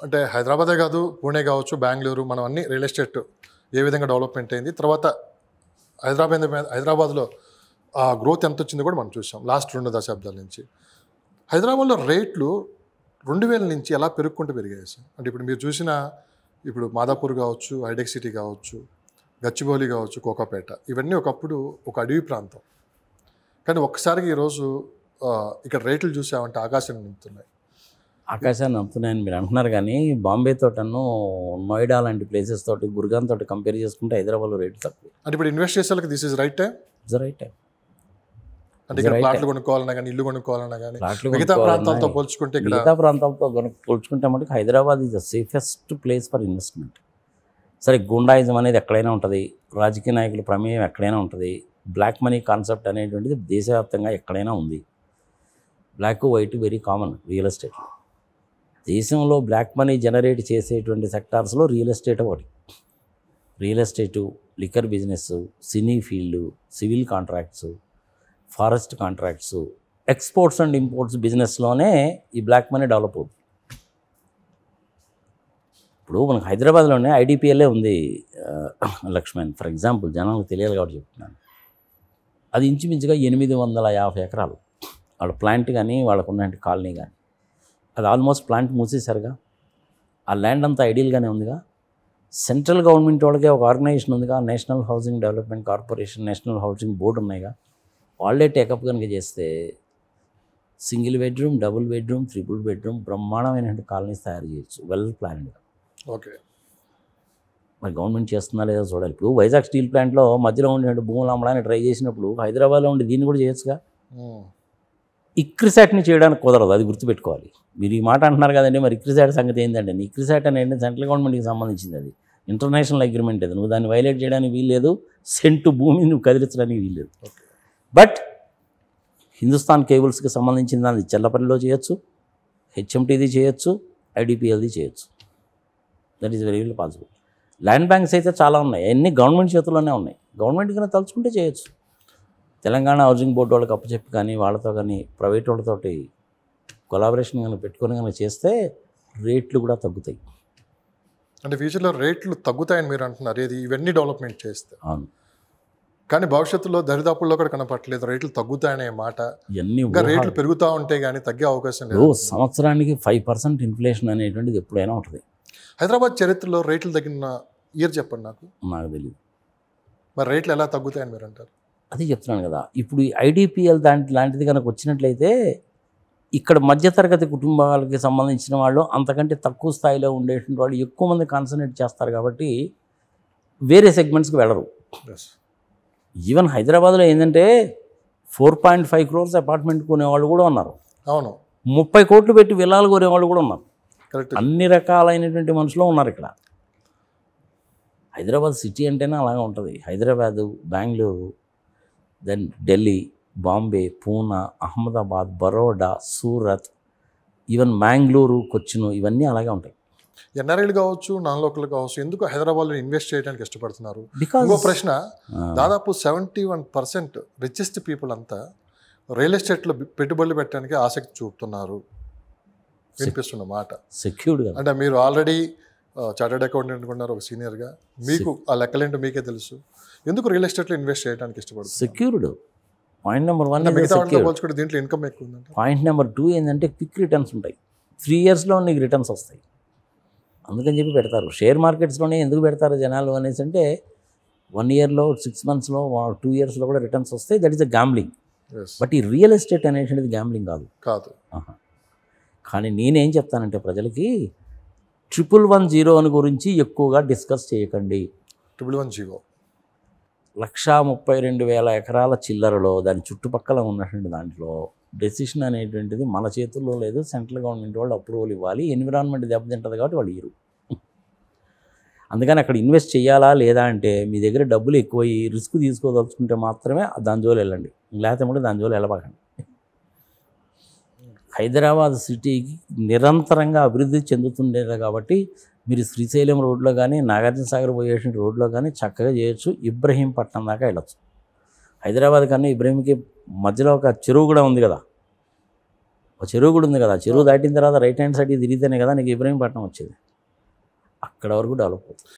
అంటే హైదరాబాదే కాదు, పూణే కావచ్చు, బెంగళూరు, మనం అన్ని రియల్ ఎస్టేట్ ఏ విధంగా డెవలప్మెంట్ అయింది, తర్వాత హైదరాబాద్లో ఆ గ్రోత్ ఎంత వచ్చిందో కూడా మనం చూసాం లాస్ట్ 2 దశాబ్దాల నుంచి. హైదరాబాద్లో రేట్లు 2000 నుంచి ఎలా పెరుగుకుంటూ పెరిగాయి సార్. అంటే ఇప్పుడు మీరు చూసిన ఇప్పుడు మాదాపూర్ కావచ్చు, హైటెక్ సిటీ కావచ్చు, గచ్చిబౌలి కావచ్చు, కోకాపేట, ఇవన్నీ ఒకప్పుడు ఒక అడవి ప్రాంతం. కానీ ఒక్కసారిగా ఈరోజు ఇక్కడ రేట్లు చూసామంటే ఆకాశం నింపుతున్నాయి. ఆకాశాన్ని అంతున్నాయని మీరు అంటున్నారు, కానీ బాంబే తోటను, నోయిడా లాంటి ప్లేసెస్ తోటి, గుర్గాన్ తోటి కంపేర్ చేసుకుంటే హైదరాబాద్లో రేట్లు తక్కువ. అంటే ఇప్పుడు ఇన్వెస్ట్ చేసే వాళ్ళకి this is right time. It's right time. అంటే ఇక్కడ ప్లాట్లు కొనుక్కోవాలన్నా కానీ, ఇల్లు కొనుక్కోవాలన్నా కానీ, మిగతా ప్రాంతాలతో పోల్చుకుంటే ఇక్కడ మిగతా ప్రాంతాలతో పోల్చుకుంటే మటుకు Hyderabad is the safest place for investment. సరే, గుండాయిజం అనేది ఎక్కడైనా ఉంటుంది, రాజకీయ నాయకుల ప్రమేయం ఎక్కడైనా ఉంటుంది, బ్లాక్ మనీ కాన్సెప్ట్ అనేటువంటిది దేశవ్యాప్తంగా ఎక్కడైనా ఉంది. Black white very common real ఎస్టేట్లో. దేశంలో బ్లాక్ మనీ జనరేట్ చేసేటువంటి సెక్టార్స్లో రియల్ ఎస్టేట్ ఒకటి. Real estate, liquor business, cine field, civil contracts, forest contracts, exports and imports బిజినెస్లోనే ఈ బ్లాక్ మనీ డెవలప్ అవుతుంది. ఇప్పుడు మనకు హైదరాబాద్లోనే ఐడిపిఎల్ఏ ఉంది లక్ష్మణ్, ఫర్ ఎగ్జాంపుల్, జనాలకు తెలియాలి కాబట్టి చెప్తున్నాను. అది ఇంచుమించుగా 850 ఎకరాలు వాళ్ళ ప్లాంట్ కానీ, వాళ్ళకు ఉన్నటువంటి కాలనీ కానీ. అది ఆల్మోస్ట్ ప్లాంట్ మూసేశారుగా. ఆ ల్యాండ్ అంతా ఐడియల్గానే ఉందిగా. సెంట్రల్ గవర్నమెంట్ వాళ్ళకే ఒక ఆర్గనైజేషన్ ఉందిగా, national housing development corporation, national housing board ఉన్నాయిగా. వాళ్ళే టేకప్ కనుక చేస్తే single bedroom, double bedroom, triple bedroom బ్రహ్మాండమైనటువంటి కాలనీస్ తయారు చేయొచ్చు, వెల్ ప్లాన్డ్గా. ఓకే, మరి గవర్నమెంట్ చేస్తుందా లేదా చూడాలి. ఇప్పుడు వైజాగ్ స్టీల్ ప్లాంట్లో మధ్యలో ఉండే భూములు అమ్మడానికి ట్రై చేసినప్పుడు హైదరాబాద్లో ఉండి దీన్ని కూడా చేయొచ్చుగా. ఇక్రిసాట్ని చేయడానికి కుదరదు, అది గుర్తుపెట్టుకోవాలి. మీరు ఈ మాట అంటున్నారు కదండి, మరి ఇక్రిసాట్ సంగతి ఏంటంటే, ఇక్రిసాట్ అనేది సెంట్రల్ గవర్నమెంట్కి సంబంధించింది, అది ఇంటర్నేషనల్ అగ్రిమెంట్. అది నువ్వు దాన్ని వైలేట్ చేయడానికి వీల్లేదు, సెంటు భూమిని నువ్వు కదిలించడానికి వీల్లేదు. బట్ హిందుస్థాన్ కేబుల్స్కి సంబంధించిన దాన్ని చెల్లపల్లిలో చేయొచ్చు, హెచ్ఎంటీది చేయొచ్చు, ఐడిపిఎల్ది చేయొచ్చు. That is very well possible. Land banks అయితే చాలా ఉన్నాయి, అన్నీ గవర్నమెంట్ చేతుల్లోనే ఉన్నాయి. గవర్నమెంట్ కన్నా తలుచుకుంటే చేయొచ్చు. తెలంగాణ హౌసింగ్ బోర్డు వాళ్ళకి అప్పచెప్పి కానీ, వాళ్ళతో కానీ, ప్రైవేట్ వాళ్ళతోటి కొలాబరేషన్ కానీ పెట్టుకొని కానీ చేస్తే రేట్లు కూడా తగ్గుతాయి. అంటే ఫ్యూచర్లో రేట్లు తగ్గుతాయని మీరు అంటున్నారు, ఏది ఇవన్నీ డెవలప్మెంట్ చేస్తే. అవును, కానీ భవిష్యత్తులో దరిదాపుల్లో కూడా కనపట్లేదు రేట్లు తగ్గుతాయనే మాట. ఇవన్నీ ఇంకా రేట్లు పెరుగుతూ ఉంటే కానీ తగ్గే అవకాశం లేదు. సంవత్సరానికి 5% ఇన్ఫ్లేషన్ అనేటువంటిది ఎప్పుడైనా ఉంటుంది. హైదరాబాద్ చరిత్రలో రేట్లు తగ్గిన ఇయర్ చెప్పండి నాకు తెలియదు. మరి రేట్లు ఎలా తగ్గుతాయని మీరు అంటారు? అది చెప్తున్నాను కదా. ఇప్పుడు ఐడిపిఎల్ లాంటిది కనుక వచ్చినట్లయితే ఇక్కడ మధ్యతరగతి కుటుంబాలకి సంబంధించిన వాళ్ళు, అంతకంటే తక్కువ స్థాయిలో ఉండేటువంటి వాళ్ళు ఎక్కువ మంది కాన్సన్ట్రేట్ చేస్తారు కాబట్టి వేరే సెగ్మెంట్స్కి వెళ్ళరు. ఈవెన్ హైదరాబాద్లో ఏంటంటే 4.5 crores అపార్ట్మెంట్ కొనేవాళ్ళు కూడా ఉన్నారు. అవును, 30 కోట్లు పెట్టి విల్లాలు కొనేవాళ్ళు కూడా ఉన్నారు. కరెక్ట్. అన్ని రకాలైనటువంటి మనుషులు ఉన్నారు ఇక్కడ. హైదరాబాద్ సిటీ అంటేనే అలాగే ఉంటుంది. హైదరాబాదు, బెంగళూరు, దెన్ ఢిల్లీ, బాంబే, పూనా, అహ్మదాబాద్, బరోడా, సూరత్, ఈవెన్ మ్యాంగ్లూరు, కొచ్చిన్, ఇవన్నీ అలాగే ఉంటాయి. ఎన్ఆర్ఐలు కావచ్చు, నాన్ లోకల్ కావచ్చు, ఎందుకు హైదరాబాద్లో ఇన్వెస్ట్ చేయడానికి ఇష్టపడుతున్నారు? బికాజ్ ఇంకో ప్రశ్న, దాదాపు 71% రిచెస్ట్ పీపుల్ అంతా రియల్ ఎస్టేట్లో పెట్టుబడులు పెట్టడానికి ఆసక్తి చూపుతున్నారు వినిపిస్తున్న మాట. సెక్యూర్డ్గా అంటే మీరు ఆల్రెడీ చార్టర్డ్ అకౌంటెంట్ ఉన్నారు, ఒక సీనియర్గా, మీకు ఆ లెక్కలేంటో మీకే తెలుసు. ఎందుకు రియల్ ఎస్టేట్లో ఇన్వెస్ట్ చేయడానికి ఇష్టపడుతుంది? సెక్యూర్డ్. పాయింట్ నెంబర్ 1 మిగతా వాళ్ళతో పోల్చుకుంటే దీంట్లో ఇన్కమ్ ఎక్కువ ఉందంటే. పాయింట్ నెంబర్ 2 ఏంటంటే క్విక్ రిటర్న్స్ ఉంటాయి. 3 yearsలో నీకు రిటర్న్స్ వస్తాయి. అందుకని చెప్పి పెడతారు. షేర్ మార్కెట్స్లోనే ఎందుకు పెడతారు జనాలు అనేసి అంటే 1 yearలో, 6 monthsలో, 2 yearsలో కూడా రిటర్న్స్ వస్తాయి. That is a gambling. But ఈ రియల్ ఎస్టేట్ అనేటువంటిది గ్యాంబ్లింగ్ కాదు. కానీ నేనేం చెప్తానంటే ప్రజలకి 1110 అని గురించి ఎక్కువగా డిస్కస్ చేయకండి. 1110 132,000 ఎకరాల చిల్లరలో, దాని చుట్టుపక్కల ఉన్నటువంటి దాంట్లో డెసిషన్ అనేటువంటిది మన చేతుల్లో లేదు. సెంట్రల్ గవర్నమెంట్ వాళ్ళు అప్రూవల్ ఇవ్వాలి. ఎన్విరాన్మెంట్ దెబ్బతింటుంది కాబట్టి వాళ్ళు ఇరు. అందుకని అక్కడ ఇన్వెస్ట్ చేయాలా లేదా అంటే మీ దగ్గర డబ్బులు ఎక్కువయ్యి రిస్క్ తీసుకోదలుచుకుంటే మాత్రమే దాని జోలు వెళ్ళండి, లేకపోతే దాని జోలు వెళ్ళబాకండి. హైదరాబాద్ సిటీకి నిరంతరంగా అభివృద్ధి చెందుతుండేది కాబట్టి మీరు శ్రీశైలం రోడ్లో కానీ, నాగార్జున సాగర్ పోయేటువంటి రోడ్లో కానీ చక్కగా చేయొచ్చు. ఇబ్రహీంపట్నం దాకా వెళ్ళచ్చు. హైదరాబాద్ కన్నా ఇబ్రహీంకి మధ్యలో ఒక చెరువు కూడా ఉంది కదా, ఒక చెరువు కూడా ఉంది కదా, ఆ చెరువు దాటిన తర్వాత రైట్ హ్యాండ్ సైడ్ తిరిగితేనే కదా నీకు ఇబ్రహీంపట్నం వచ్చేది. అక్కడ వరకు డెవలప్ అవుతుంది.